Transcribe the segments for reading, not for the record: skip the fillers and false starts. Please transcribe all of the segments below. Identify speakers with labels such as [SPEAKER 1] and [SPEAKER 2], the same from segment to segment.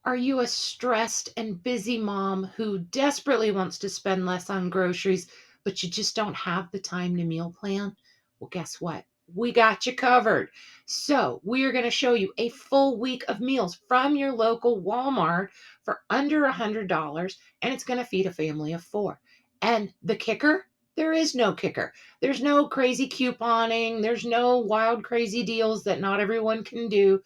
[SPEAKER 1] Are you a stressed and busy mom who desperately wants to spend less on groceries, but you just don't have the time to meal plan? Well, guess what? We got you covered. So, we are going to show you a full week of meals from your local Walmart for under $100, and it's going to feed a family of four. And the kicker? There is no kicker. There's no crazy couponing. There's no wild, crazy deals that not everyone can do.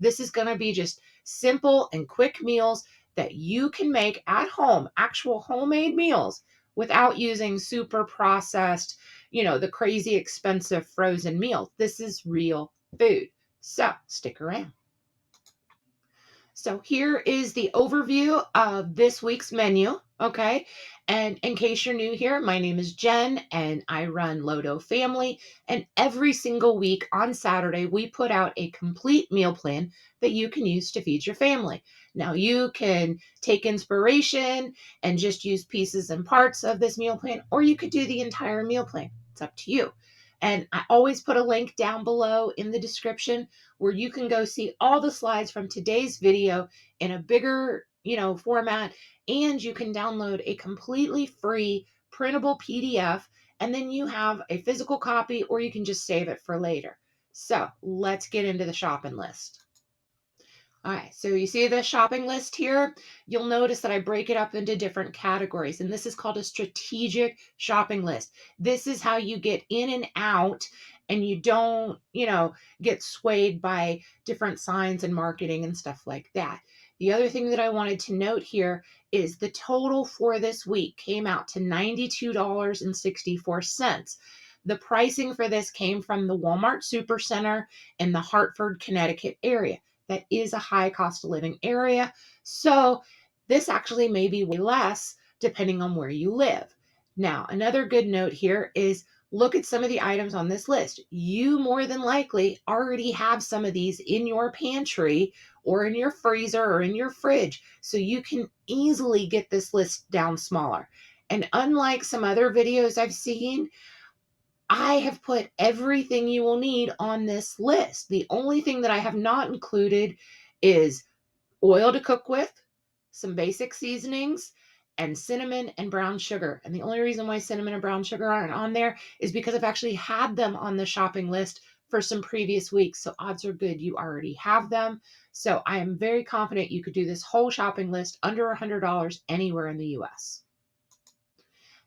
[SPEAKER 1] This is going to be just simple and quick meals that you can make at home, actual homemade meals without using super processed, the crazy expensive frozen meals. This is real food. So stick around. So here is the overview of this week's menu. Okay. And in case you're new here, my name is Jen and I run Lodo Family. And every single week on Saturday, we put out a complete meal plan that you can use to feed your family. Now, you can take inspiration and just use pieces and parts of this meal plan, or you could do the entire meal plan. It's up to you. And I always put a link down below in the description where you can go see all the slides from today's video in a bigger, format, and you can download a completely free printable PDF, and then you have a physical copy or you can just save it for later. So, let's get into the shopping list. All right, so you see the shopping list here? You'll notice that I break it up into different categories, and this is called a strategic shopping list. This is how you get in and out and you don't, get swayed by different signs and marketing and stuff like that. The other thing that I wanted to note here is the total for this week came out to $92.64. The pricing for this came from the Walmart Supercenter in the Hartford, Connecticut area. That is a high cost of living area. So this actually may be way less depending on where you live. Now, another good note here is look at some of the items on this list. You more than likely already have some of these in your pantry or in your freezer or in your fridge. So you can easily get this list down smaller. And unlike some other videos I've seen, I have put everything you will need on this list. The only thing that I have not included is oil to cook with, some basic seasonings, and cinnamon and brown sugar. And the only reason why cinnamon and brown sugar aren't on there is because I've actually had them on the shopping list for some previous weeks. So odds are good you already have them. So I am very confident you could do this whole shopping list under $100 anywhere in the US.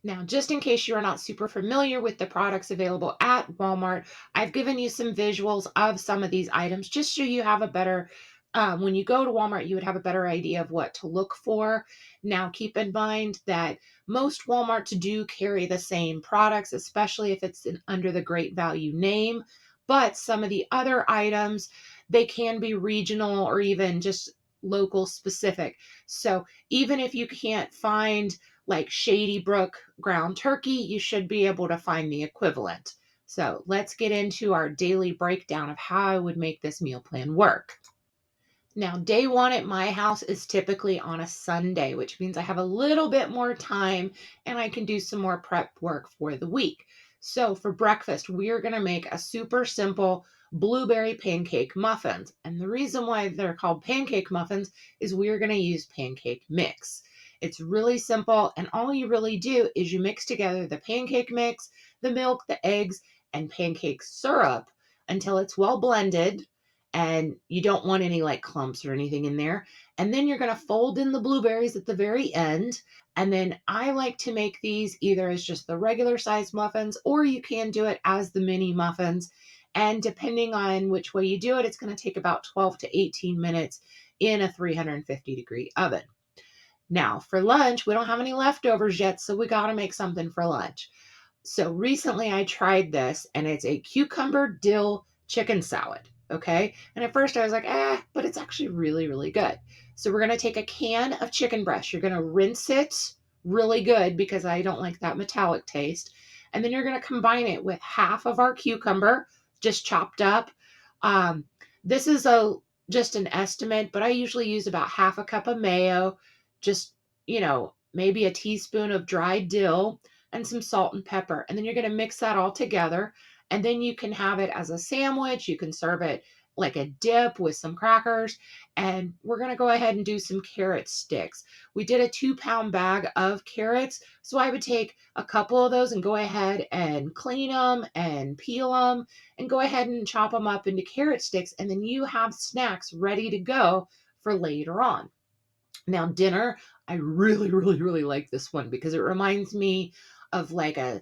[SPEAKER 1] Now, just in case you're not super familiar with the products available at Walmart, I've given you some visuals of some of these items just so you have a better, when you go to Walmart, you would have a better idea of what to look for. Now, keep in mind that most Walmarts do carry the same products, especially if it's under the Great Value name. But some of the other items, they can be regional or even just local specific. So even if you can't find like Shady Brook ground turkey, you should be able to find the equivalent. So let's get into our daily breakdown of how I would make this meal plan work. Now, day one at my house is typically on a Sunday, which means I have a little bit more time and I can do some more prep work for the week. So for breakfast, we are going to make a super simple blueberry pancake muffins. And the reason why they're called pancake muffins is we're going to use pancake mix. It's really simple, and all you really do is you mix together the pancake mix, the milk, the eggs, and pancake syrup until it's well blended and you don't want any like clumps or anything in there. And then you're going to fold in the blueberries at the very end. And then I like to make these either as just the regular size muffins, or you can do it as the mini muffins. And depending on which way you do it, it's going to take about 12 to 18 minutes in a 350-degree oven. Now, for lunch, we don't have any leftovers yet, so we got to make something for lunch. So recently I tried this, and it's a cucumber dill chicken salad. Okay. And at first I was like, but it's actually really, really good. So we're going to take a can of chicken breast. You're going to rinse it really good because I don't like that metallic taste. And then you're going to combine it with half of our cucumber, just chopped up. This is just an estimate, but I usually use about half a cup of mayo, just, maybe a teaspoon of dried dill and some salt and pepper. And then you're going to mix that all together. And then you can have it as a sandwich. You can serve it like a dip with some crackers, and we're going to go ahead and do some carrot sticks. We did a 2-pound bag of carrots, so I would take a couple of those and go ahead and clean them and peel them and go ahead and chop them up into carrot sticks, and then you have snacks ready to go for later on. Now, dinner, I really, really, really like this one because it reminds me of like a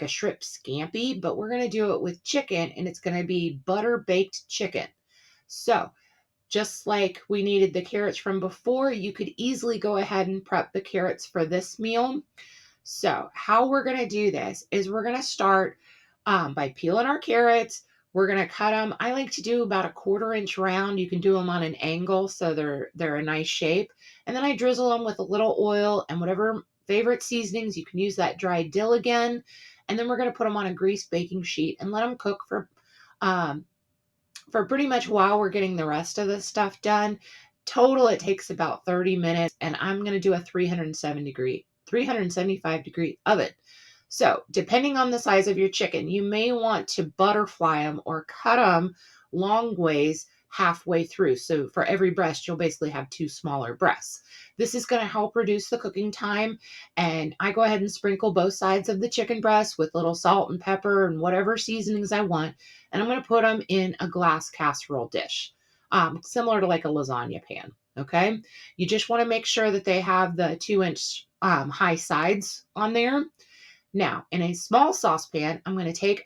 [SPEAKER 1] shrimp scampi, but we're gonna do it with chicken, and it's gonna be butter baked chicken. So just like we needed the carrots from before, you could easily go ahead and prep the carrots for this meal. So, how we're going to do this is we're going to start by peeling our carrots. We're going to cut them. I like to do about a 1/4 inch round. You can do them on an angle so they're a nice shape. And then I drizzle them with a little oil and whatever favorite seasonings. You can use that dried dill again. And then we're going to put them on a greased baking sheet and let them cook um, for pretty much while we're getting the rest of the stuff done. Total, it takes about 30 minutes, and I'm going to do a 375 degree oven. So, depending on the size of your chicken, you may want to butterfly them or cut them long ways halfway through. So, for every breast, you'll basically have 2 smaller breasts. This is going to help reduce the cooking time. And I go ahead and sprinkle both sides of the chicken breast with little salt and pepper and whatever seasonings I want. And I'm going to put them in a glass casserole dish, similar to like a lasagna pan. Okay. You just want to make sure that they have the 2-inch high sides on there. Now, in a small saucepan, I'm going to take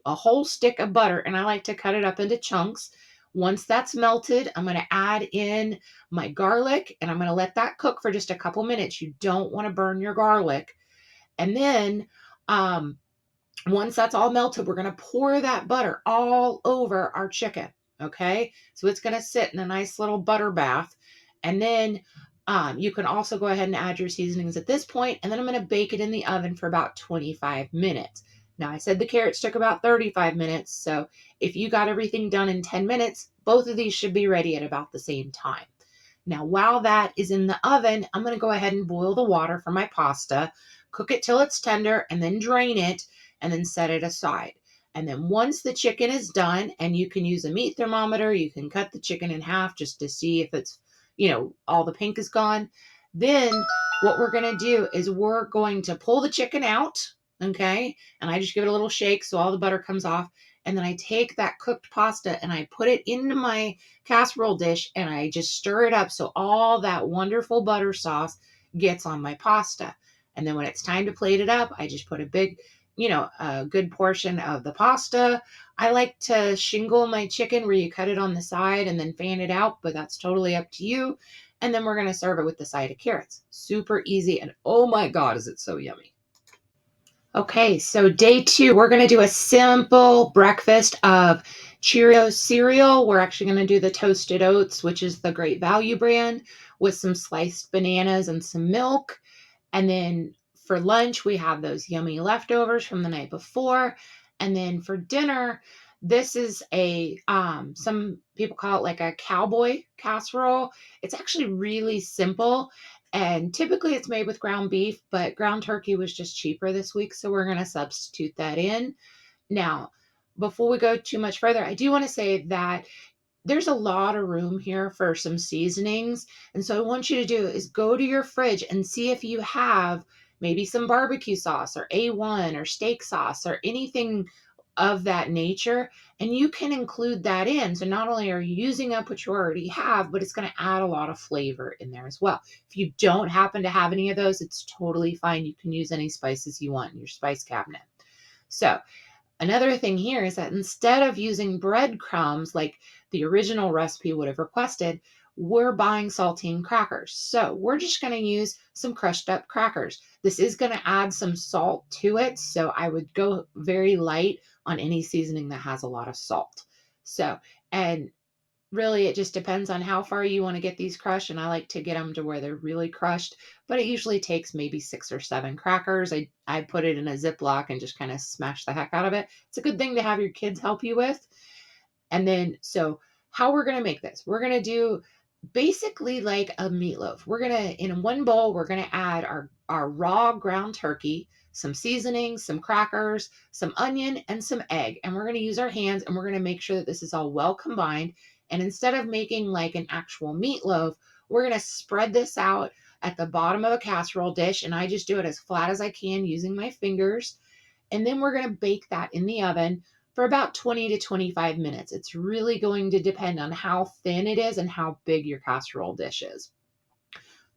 [SPEAKER 1] a whole stick of butter, and I like to cut it up into chunks. Once that's melted, I'm going to add in my garlic, and I'm going to let that cook for just a couple minutes. You don't want to burn your garlic. And then um, once that's all melted, we're going to pour that butter all over our chicken. Okay. So it's going to sit in a nice little butter bath. And then you can also go ahead and add your seasonings at this point. And then I'm going to bake it in the oven for about 25 minutes. Now, I said the carrots took about 35 minutes. So if you got everything done in 10 minutes, both of these should be ready at about the same time. Now, while that is in the oven, I'm going to go ahead and boil the water for my pasta, cook it till it's tender, and then drain it, and then set it aside. And then once the chicken is done, and you can use a meat thermometer, you can cut the chicken in half just to see if it's, all the pink is gone. Then what we're going to do is we're going to pull the chicken out, okay? And I just give it a little shake so all the butter comes off. And then I take that cooked pasta and I put it into my casserole dish and I just stir it up so all that wonderful butter sauce gets on my pasta. And then when it's time to plate it up, I just put a good portion of the pasta. I like to shingle my chicken where you cut it on the side and then fan it out, but that's totally up to you. And then we're going to serve it with the side of carrots. Super easy. And oh my God, is it so yummy. Okay, so day 2, we're going to do a simple breakfast of Cheerios cereal. We're actually going to do the toasted oats, which is the Great Value brand, with some sliced bananas and some milk. And then for lunch, we have those yummy leftovers from the night before. And then for dinner, this is some people call it like a cowboy casserole. It's actually really simple. And typically it's made with ground beef, but ground turkey was just cheaper this week. So we're going to substitute that in. Now, before we go too much further, I do want to say that there's a lot of room here for some seasonings. And so I want you to do is go to your fridge and see if you have maybe some barbecue sauce or A1 or steak sauce or anything of that nature. And you can include that in. So not only are you using up what you already have, but it's going to add a lot of flavor in there as well. If you don't happen to have any of those, it's totally fine. You can use any spices you want in your spice cabinet. So another thing here is that instead of using breadcrumbs like the original recipe would have requested, we're buying saltine crackers. So we're just going to use some crushed up crackers. This is going to add some salt to it. So I would go very light on any seasoning that has a lot of salt. So, and really it just depends on how far you want to get these crushed, and I like to get them to where they're really crushed, but it usually takes maybe 6 or 7 crackers. I put it in a Ziploc and just kind of smash the heck out of it. It's a good thing to have your kids help you with. And then so how we're going to make this, we're going to do basically like a meatloaf. We're going to, in one bowl, we're going to add our raw ground turkey, some seasoning, some crackers, some onion, and some egg. And we're going to use our hands and we're going to make sure that this is all well combined. And instead of making like an actual meatloaf, we're going to spread this out at the bottom of a casserole dish. And I just do it as flat as I can using my fingers. And then we're going to bake that in the oven for about 20 to 25 minutes. It's really going to depend on how thin it is and how big your casserole dish is.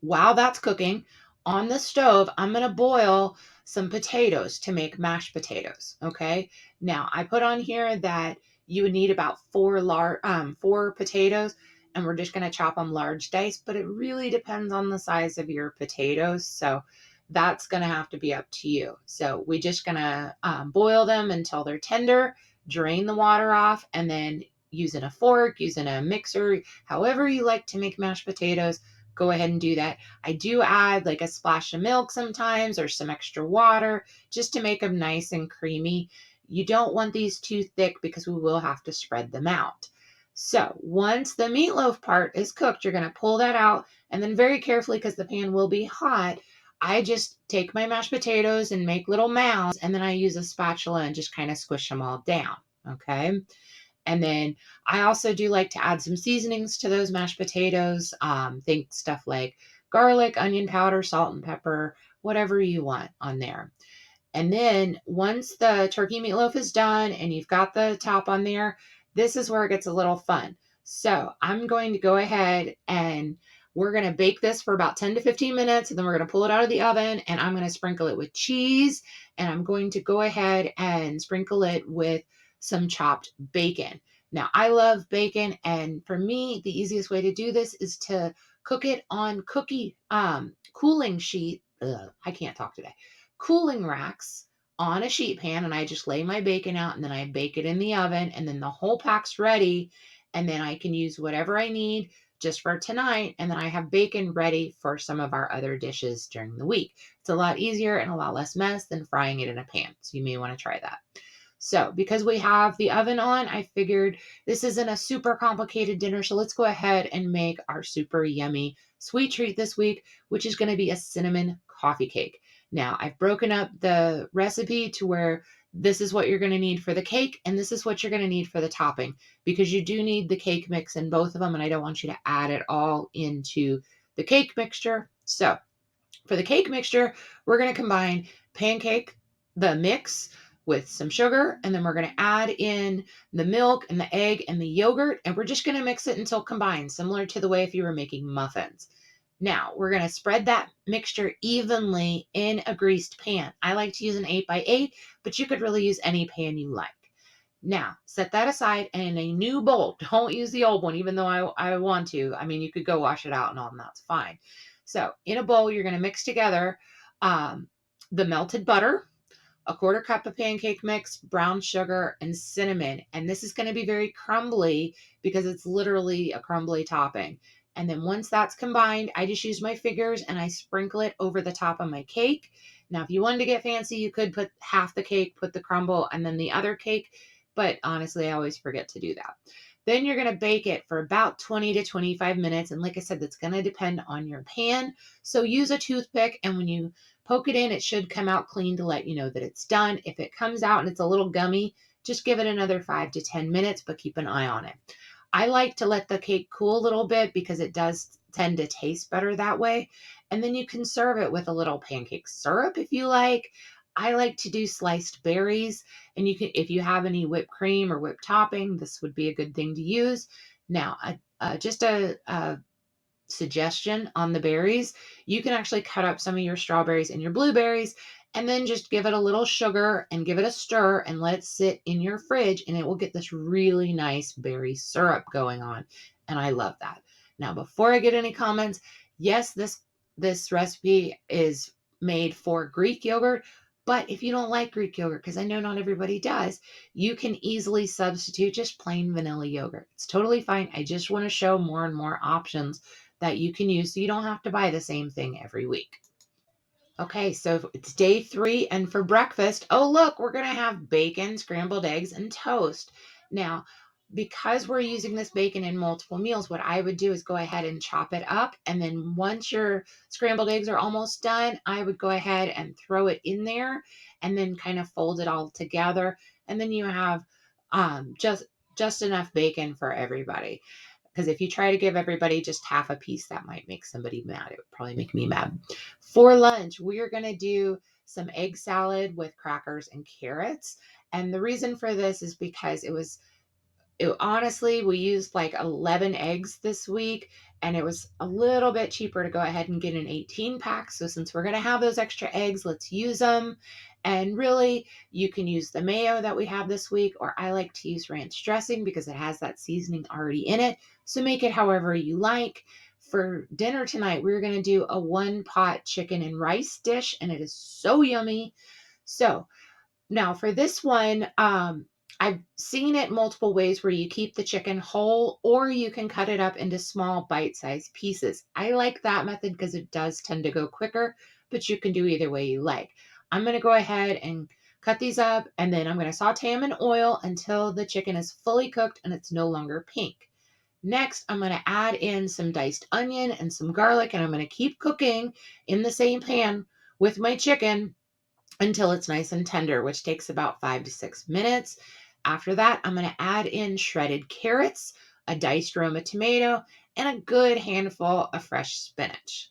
[SPEAKER 1] While that's cooking, on the stove, I'm going to boil some potatoes to make mashed potatoes. Okay. Now, I put on here that you would need about four potatoes, and we're just going to chop them large dice, but it really depends on the size of your potatoes. So that's going to have to be up to you. So we're just going to boil them until they're tender, drain the water off, and then using a fork, using a mixer, however you like to make mashed potatoes, go ahead and do that. I do add like a splash of milk sometimes or some extra water just to make them nice and creamy. You don't want these too thick because we will have to spread them out. So once the meatloaf part is cooked, you're going to pull that out, and then very carefully, because the pan will be hot, I just take my mashed potatoes and make little mounds, and then I use a spatula and just kind of squish them all down. Okay. And then I also do like to add some seasonings to those mashed potatoes. Think stuff like garlic, onion powder, salt and pepper, whatever you want on there. And then once the turkey meatloaf is done and you've got the top on there, this is where it gets a little fun. So I'm going to go ahead and we're going to bake this for about 10 to 15 minutes, and then we're going to pull it out of the oven, and I'm going to sprinkle it with cheese, and I'm going to go ahead and sprinkle it with some chopped bacon. Now, I love bacon, and for me, the easiest way to do this is to cook it on cooling sheet. Ugh, I can't talk today. Cooling racks on a sheet pan, and I just lay my bacon out, and then I bake it in the oven, and then the whole pack's ready, and then I can use whatever I need just for tonight, and then I have bacon ready for some of our other dishes during the week. It's a lot easier and a lot less mess than frying it in a pan, so you may want to try that. So because we have the oven on, I figured this isn't a super complicated dinner, so let's go ahead and make our super yummy sweet treat this week, which is going to be a cinnamon coffee cake. Now, I've broken up the recipe to where this is what you're going to need for the cake, and this is what you're going to need for the topping, because you do need the cake mix in both of them, and I don't want you to add it all into the cake mixture. So for the cake mixture, we're going to combine the mix, with some sugar, and then we're going to add in the milk and the egg and the yogurt, and we're just going to mix it until combined, similar to the way if you were making muffins. Now, we're going to spread that mixture evenly in a greased pan. I like to use an 8x8, but you could really use any pan you like. Now, set that aside, and in a new bowl, don't use the old one, even though I want to. I mean, you could go wash it out and all, and that's fine. So in a bowl, you're going to mix together the melted butter, a quarter cup of pancake mix, brown sugar, and cinnamon. And this is going to be very crumbly because it's literally a crumbly topping. And then once that's combined, I just use my fingers and I sprinkle it over the top of my cake. Now, if you wanted to get fancy, you could put half the cake, put the crumble, and then the other cake. But honestly, I always forget to do that. Then you're going to bake it for about 20 to 25 minutes. And like I said, that's going to depend on your pan. So use a toothpick, and when you poke it in, it should come out clean to let you know that it's done. If it comes out and it's a little gummy, just give it another 5 to 10 minutes, but keep an eye on it. I like to let the cake cool a little bit because it does tend to taste better that way. And then you can serve it with a little pancake syrup if you like. I like to do sliced berries, and you can, if you have any whipped cream or whipped topping, this would be a good thing to use. Now, just a suggestion on the berries, you can actually cut up some of your strawberries and your blueberries, and then just give it a little sugar and give it a stir and let it sit in your fridge, and it will get this really nice berry syrup going on. And I love that. Now, before I get any comments, yes, this recipe is made for Greek yogurt, but if you don't like Greek yogurt, because I know not everybody does, you can easily substitute just plain vanilla yogurt. It's totally fine. I just want to show more and more options that you can use so you don't have to buy the same thing every week. Okay, so it's day 3, and for breakfast, oh look, we're going to have bacon, scrambled eggs, and toast. Now, because we're using this bacon in multiple meals, what I would do is go ahead and chop it up. And then once your scrambled eggs are almost done, I would go ahead and throw it in there and then kind of fold it all together. And then you have just enough bacon for everybody. Because if you try to give everybody just half a piece, that might make somebody mad. It would probably make me mad. For lunch, we are going to do some egg salad with crackers and carrots. And the reason for this is because honestly, we used like 11 eggs this week, and it was a little bit cheaper to go ahead and get an 18 pack. So since we're going to have those extra eggs, let's use them. And really, you can use the mayo that we have this week, or I like to use ranch dressing because it has that seasoning already in it. So make it however you like. For dinner tonight, we're going to do a 1-pot chicken and rice dish, and it is so yummy. So now for this one, I've seen it multiple ways where you keep the chicken whole or you can cut it up into small bite-sized pieces. I like that method because it does tend to go quicker, but you can do either way you like. I'm going to go ahead and cut these up, and then I'm going to saute them in oil until the chicken is fully cooked and it's no longer pink. Next, I'm going to add in some diced onion and some garlic, and I'm going to keep cooking in the same pan with my chicken until it's nice and tender, which takes about 5 to 6 minutes. After that, I'm going to add in shredded carrots, a diced Roma tomato, and a good handful of fresh spinach.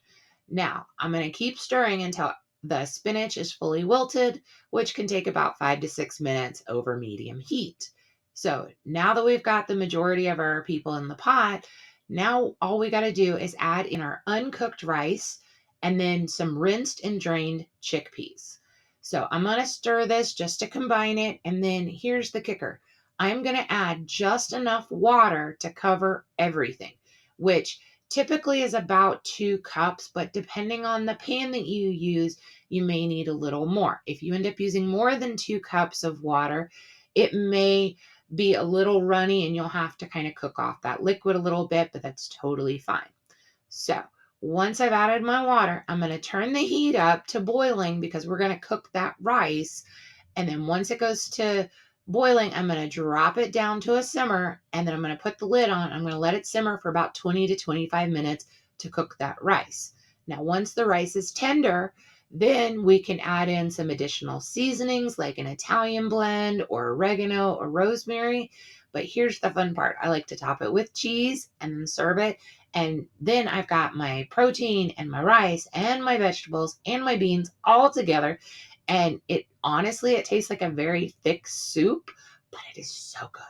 [SPEAKER 1] Now, I'm going to keep stirring until the spinach is fully wilted, which can take about 5 to 6 minutes over medium heat. So now that we've got the majority of our people in the pot, now all we got to do is add in our uncooked rice and then some rinsed and drained chickpeas. So I'm going to stir this just to combine it. And then here's the kicker. I'm going to add just enough water to cover everything, which typically is about 2 cups, but depending on the pan that you use, you may need a little more. If you end up using more than 2 cups of water, it may be a little runny and you'll have to kind of cook off that liquid a little bit, but that's totally fine. So once I've added my water, I'm going to turn the heat up to boiling because we're going to cook that rice. And then once it goes to boiling, I'm going to drop it down to a simmer, and then I'm going to put the lid on. I'm going to let it simmer for about 20 to 25 minutes to cook that rice. Now, once the rice is tender, then we can add in some additional seasonings like an Italian blend or oregano or rosemary. But here's the fun part. I like to top it with cheese and then serve it. And then I've got my protein and my rice and my vegetables and my beans all together. And it honestly, it tastes like a very thick soup, but it is so good.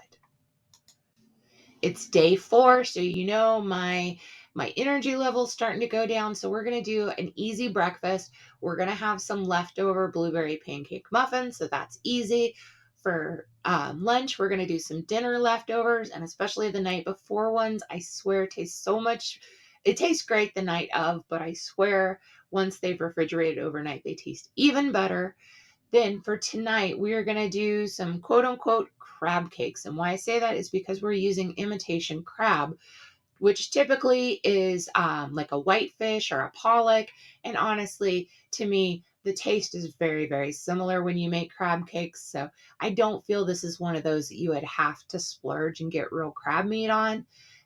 [SPEAKER 1] It's day 4, so my energy level's starting to go down. So we're gonna do an easy breakfast. We're gonna have some leftover blueberry pancake muffins, so that's easy. For lunch, we're gonna do some dinner leftovers, and especially the night before ones. I swear it tastes so much. It tastes great the night of, but I swear once they've refrigerated overnight, they taste even better. Then for tonight, we are going to do some quote unquote crab cakes. And why I say that is because we're using imitation crab, which typically is like a whitefish or a pollock. And honestly, to me, the taste is very, very similar when you make crab cakes. So I don't feel this is one of those that you would have to splurge and get real crab meat on.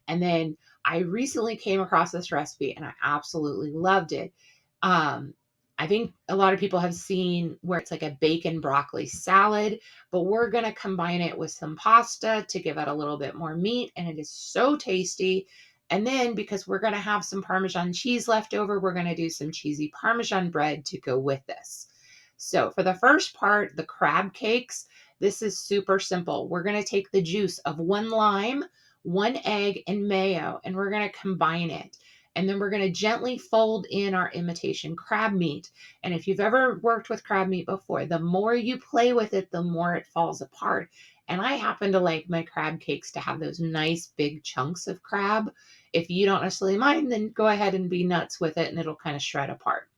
[SPEAKER 1] And then I recently came across this recipe and I absolutely loved it. Um, I think a lot of people have seen where it's like a bacon broccoli salad, but we're going to combine it with some pasta to give it a little bit more meat. And it is so tasty. And then because we're going to have some Parmesan cheese left over, we're going to do some cheesy Parmesan bread to go with this. So for the first part, the crab cakes, this is super simple. We're going to take the juice of 1 lime, 1 egg, and mayo, and we're going to combine it. And then we're going to gently fold in our imitation crab meat. And if you've ever worked with crab meat before, the more you play with it, the more it falls apart. And I happen to like my crab cakes to have those nice big chunks of crab. If you don't necessarily mind, then go ahead and be nuts with it and it'll kind of shred apart.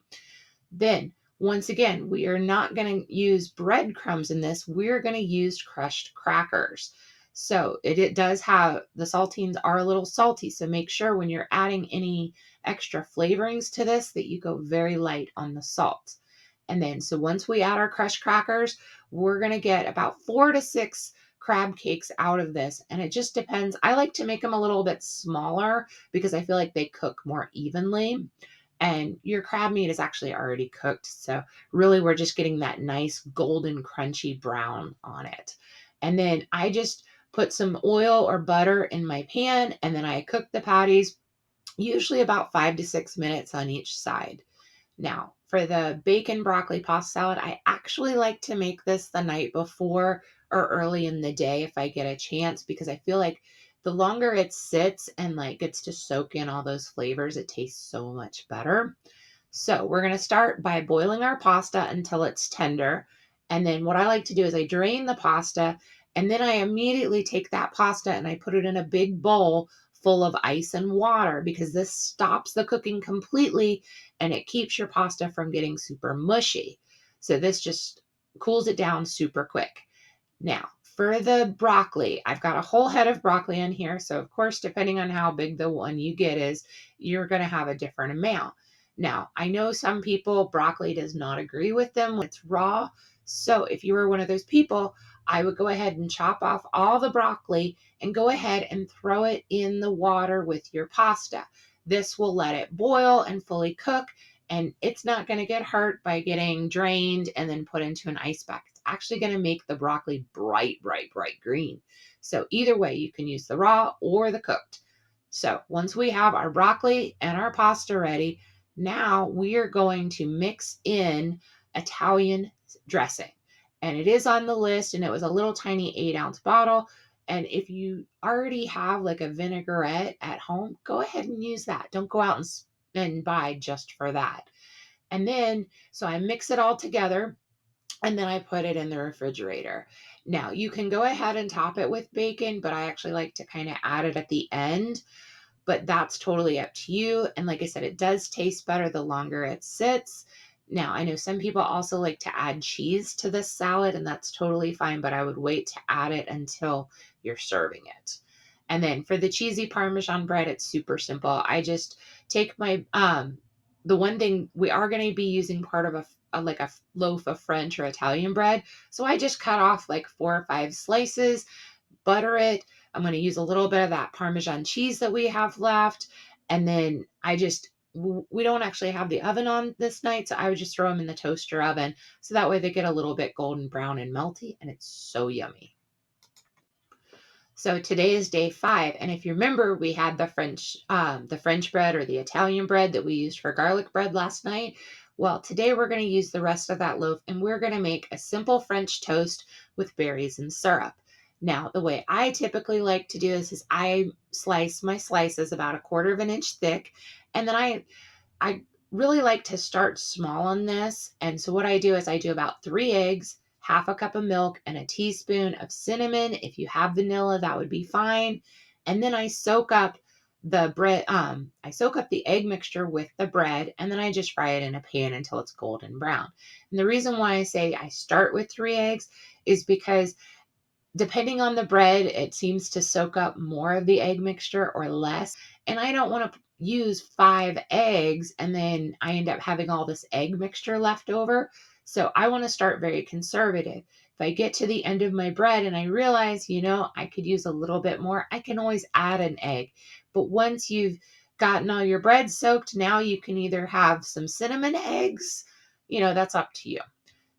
[SPEAKER 1] Then, once again, we are not going to use breadcrumbs in this. We're going to use crushed crackers. So it does have, the saltines are a little salty. So make sure when you're adding any extra flavorings to this that you go very light on the salt. And then, so once we add our crushed crackers, we're going to get about 4 to 6 crab cakes out of this. And it just depends. I like to make them a little bit smaller because I feel like they cook more evenly. And your crab meat is actually already cooked. So really we're just getting that nice golden crunchy brown on it. And then I just put some oil or butter in my pan, and then I cook the patties, usually about 5 to 6 minutes on each side. Now, for the bacon broccoli pasta salad, I actually like to make this the night before or early in the day if I get a chance, because I feel like the longer it sits and like gets to soak in all those flavors, it tastes so much better. So we're going to start by boiling our pasta until it's tender. And then what I like to do is I drain the pasta, and then I immediately take that pasta and I put it in a big bowl full of ice and water, because this stops the cooking completely and it keeps your pasta from getting super mushy. So this just cools it down super quick. Now, for the broccoli, I've got a whole head of broccoli in here. So, of course, depending on how big the one you get is, you're going to have a different amount. Now, I know some people, broccoli does not agree with them when it's raw. So, if you were one of those people, I would go ahead and chop off all the broccoli and go ahead and throw it in the water with your pasta. This will let it boil and fully cook, and it's not going to get hurt by getting drained and then put into an ice pack. It's actually going to make the broccoli bright, bright, bright green. So either way, you can use the raw or the cooked. So once we have our broccoli and our pasta ready, now we are going to mix in Italian dressing. And it is on the list, and it was a little tiny 8-ounce bottle. And if you already have like a vinaigrette at home, go ahead and use that. Don't go out and buy just for that. And then, so I mix it all together, and then I put it in the refrigerator. Now, you can go ahead and top it with bacon, but I actually like to kind of add it at the end, but that's totally up to you. And like I said, it does taste better the longer it sits. Now, I know some people also like to add cheese to this salad, and that's totally fine, but I would wait to add it until you're serving it. And then for the cheesy Parmesan bread, it's super simple. I just take my, the one thing we are going to be using part of like a loaf of French or Italian bread. So I just cut off like 4 or 5 slices, butter it. I'm going to use a little bit of that Parmesan cheese that we have left. And then we don't actually have the oven on this night, so I would just throw them in the toaster oven. So that way they get a little bit golden brown and melty, and it's so yummy. So today is day 5, and if you remember, we had the French bread or the Italian bread that we used for garlic bread last night. Well, today we're going to use the rest of that loaf, and we're going to make a simple French toast with berries and syrup. Now, the way I typically like to do this is I slice my slices about 1/4 of an inch thick, and then I really like to start small on this. And so what I do is I do about 3 eggs, half a cup of milk, and a teaspoon of cinnamon. If you have vanilla, that would be fine. And then I soak up the bread, I soak up the egg mixture with the bread, and then I just fry it in a pan until it's golden brown. And the reason why I say I start with 3 eggs is because depending on the bread, it seems to soak up more of the egg mixture or less. And I don't want to use 5 eggs and then I end up having all this egg mixture left over. So I want to start very conservative. If I get to the end of my bread and I realize, I could use a little bit more, I can always add an egg. But once you've gotten all your bread soaked, now you can either have some cinnamon eggs, that's up to you.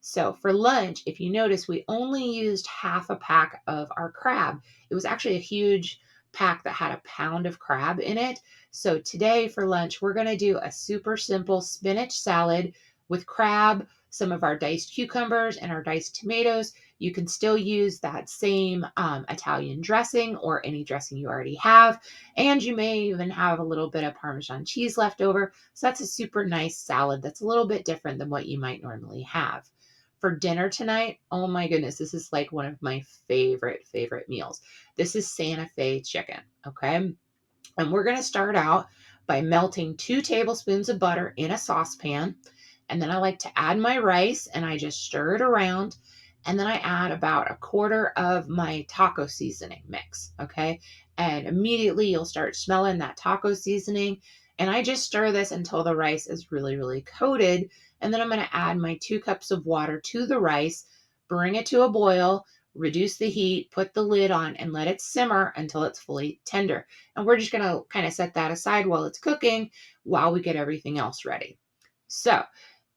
[SPEAKER 1] So for lunch, if you notice, we only used half a pack of our crab. It was actually a huge pack that had a pound of crab in it. So today for lunch, we're going to do a super simple spinach salad with crab, some of our diced cucumbers, and our diced tomatoes. You can still use that same Italian dressing or any dressing you already have. And you may even have a little bit of Parmesan cheese left over. So that's a super nice salad that's a little bit different than what you might normally have. For dinner tonight, oh my goodness, this is like one of my favorite meals. This is Santa Fe chicken, okay? And we're going to start out by melting 2 tablespoons of butter in a saucepan. And then I like to add my rice and I just stir it around. And then I add about 1/4 of my taco seasoning mix, okay? And immediately you'll start smelling that taco seasoning. And I just stir this until the rice is really, really coated. And then I'm going to add my 2 cups of water to the rice, bring it to a boil, reduce the heat, put the lid on, and let it simmer until it's fully tender. And we're just going to kind of set that aside while it's cooking while we get everything else ready. So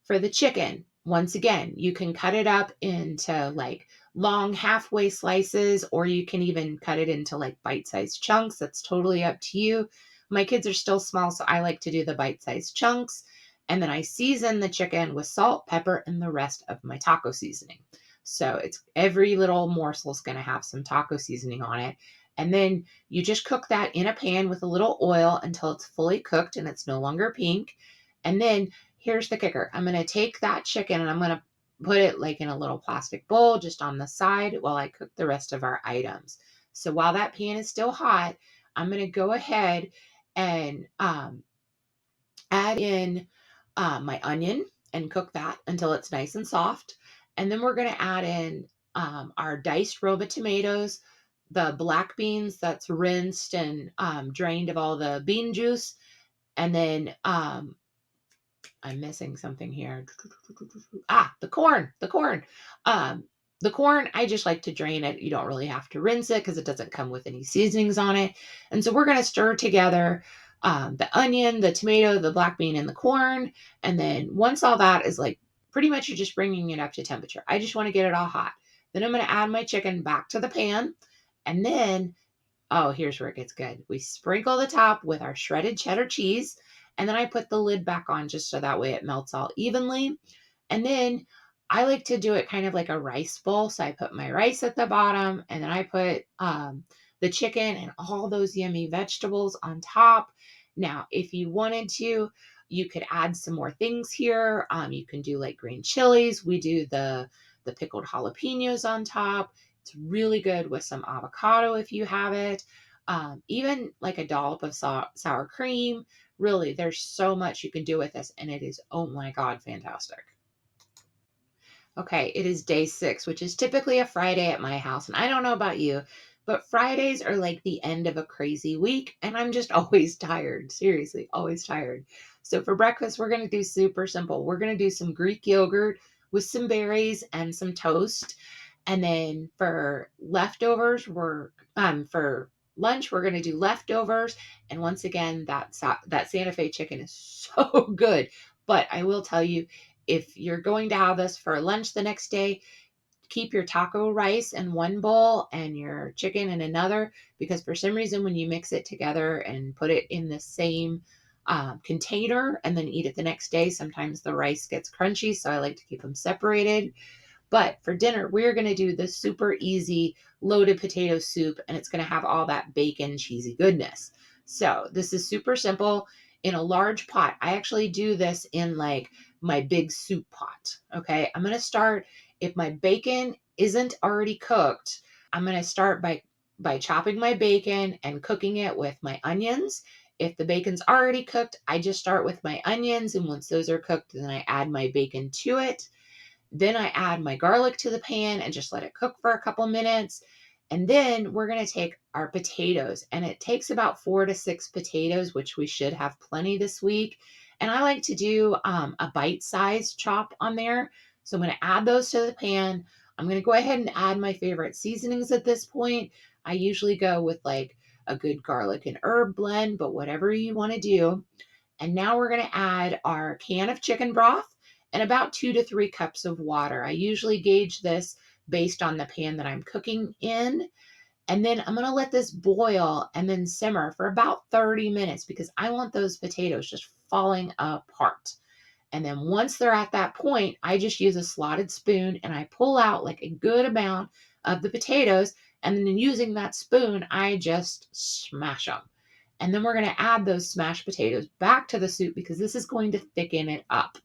[SPEAKER 1] for the chicken, once again, you can cut it up into like long halfway slices, or you can even cut it into like bite-sized chunks. That's totally up to you. My kids are still small, so I like to do the bite-sized chunks. And then I season the chicken with salt, pepper, and the rest of my taco seasoning. So it's every little morsel is going to have some taco seasoning on it. And then you just cook that in a pan with a little oil until it's fully cooked and it's no longer pink. And then here's the kicker. I'm going to take that chicken and I'm going to put it like in a little plastic bowl just on the side while I cook the rest of our items. So while that pan is still hot, I'm going to go ahead and add in my onion and cook that until it's nice and soft. And then we're going to add in our diced Roma tomatoes, the black beans that's rinsed and drained of all the bean juice. And then I'm missing something here. The corn, the corn. Um, the corn, I just like to drain it. You don't really have to rinse it because it doesn't come with any seasonings on it. And so we're going to stir together the onion, the tomato, the black bean, and the corn. And then once all that is like pretty much you're just bringing it up to temperature. I just want to get it all hot. Then I'm going to add my chicken back to the pan. And then oh, here's where it gets good. We sprinkle the top with our shredded cheddar cheese, and then I put the lid back on just so that way it melts all evenly. And then I like to do it kind of like a rice bowl. So I put my rice at the bottom, and then I put the chicken and all those yummy vegetables on top. Now, if you wanted to, you could add some more things here. You can do like green chilies. We do the pickled jalapenos on top. It's really good with some avocado if you have it. Even like a dollop of sour cream. Really, there's so much you can do with this, and it is, oh my God, fantastic. Okay, it is day 6, which is typically a Friday at my house. And I don't know about you, but Fridays are like the end of a crazy week, and I'm just always tired. Seriously, always tired. So for breakfast, we're going to do super simple. We're going to do some Greek yogurt with some berries and some toast. And then for leftovers, for lunch, we're going to do leftovers. And once again, that Santa Fe chicken is so good. But I will tell you, if you're going to have this for lunch the next day, keep your taco rice in one bowl and your chicken in another, because for some reason, when you mix it together and put it in the same container and then eat it the next day, sometimes the rice gets crunchy. So I like to keep them separated. But for dinner, we're going to do the super easy loaded potato soup, and it's going to have all that bacon, cheesy goodness. So this is super simple in a large pot. I actually do this in like my big soup pot. Okay. I'm going to start, if my bacon isn't already cooked, I'm going to start by chopping my bacon and cooking it with my onions. If the bacon's already cooked, I just start with my onions. And once those are cooked, then I add my bacon to it. Then I add my garlic to the pan and just let it cook for a couple minutes. And then we're going to take our potatoes, and it takes about 4 to 6 potatoes, which we should have plenty this week. And I like to do a bite-sized chop on there. So I'm going to add those to the pan. I'm going to go ahead and add my favorite seasonings at this point. I usually go with like a good garlic and herb blend, but whatever you want to do. And now we're going to add our can of chicken broth and about 2 to 3 cups of water. I usually gauge this based on the pan that I'm cooking in. And then I'm going to let this boil and then simmer for about 30 minutes because I want those potatoes just falling apart. And then once they're at that point, I just use a slotted spoon and I pull out like a good amount of the potatoes. And then using that spoon, I just smash them. And then we're going to add those smashed potatoes back to the soup because this is going to thicken it up.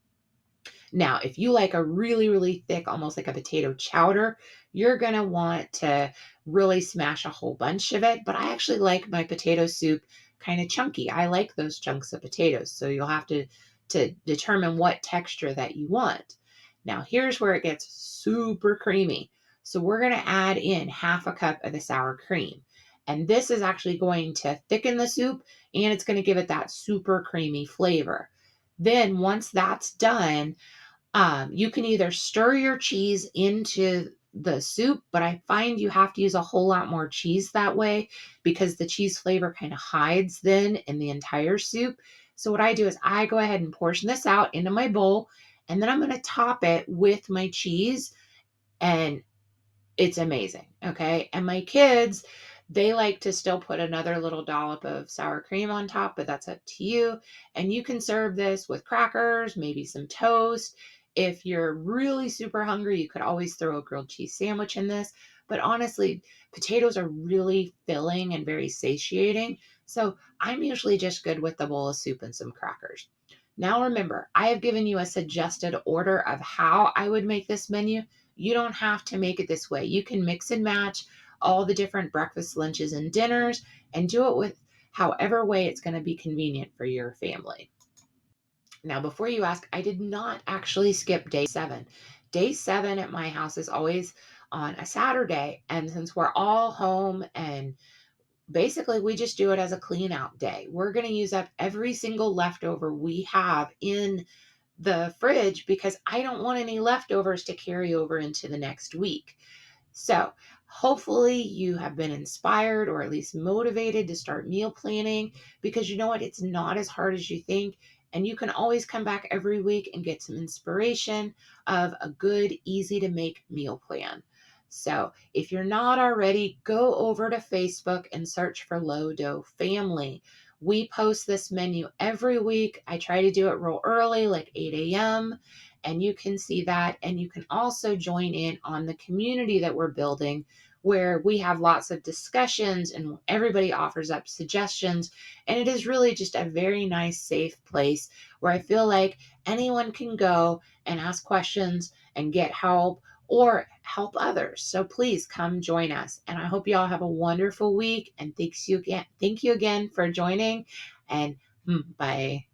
[SPEAKER 1] Now, if you like a really, really thick, almost like a potato chowder, you're going to want to really smash a whole bunch of it. But I actually like my potato soup kind of chunky. I like those chunks of potatoes. So you'll have to determine what texture that you want. Now, here's where it gets super creamy. So we're going to add in half a cup of the sour cream. And this is actually going to thicken the soup, and it's going to give it that super creamy flavor. Then once that's done, you can either stir your cheese into the soup, but I find you have to use a whole lot more cheese that way because the cheese flavor kind of hides then in the entire soup. So what I do is I go ahead and portion this out into my bowl, and then I'm going to top it with my cheese, and it's amazing. Okay. And my kids, they like to still put another little dollop of sour cream on top, but that's up to you. And you can serve this with crackers, maybe some toast. If you're really super hungry, you could always throw a grilled cheese sandwich in this. But honestly, potatoes are really filling and very satiating. So I'm usually just good with a bowl of soup and some crackers. Now remember, I have given you a suggested order of how I would make this menu. You don't have to make it this way. You can mix and match all the different breakfast, lunches, and dinners and do it with however way it's going to be convenient for your family. Now, before you ask, I did not actually skip day 7. Day 7 at my house is always on a Saturday. And since we're all home and basically we just do it as a clean out day, we're going to use up every single leftover we have in the fridge because I don't want any leftovers to carry over into the next week. So, hopefully, you have been inspired or at least motivated to start meal planning because you know what? It's not as hard as you think. And you can always come back every week and get some inspiration of a good, easy to make meal plan. So, if you're not already, go over to Facebook and search for Low Dough Family. We post this menu every week. I try to do it real early, like 8 a.m., and you can see that. And you can also join in on the community that we're building where we have lots of discussions and everybody offers up suggestions. And it is really just a very nice, safe place where I feel like anyone can go and ask questions and get help or help others. So please come join us. And I hope you all have a wonderful week. And thank you again for joining. And bye.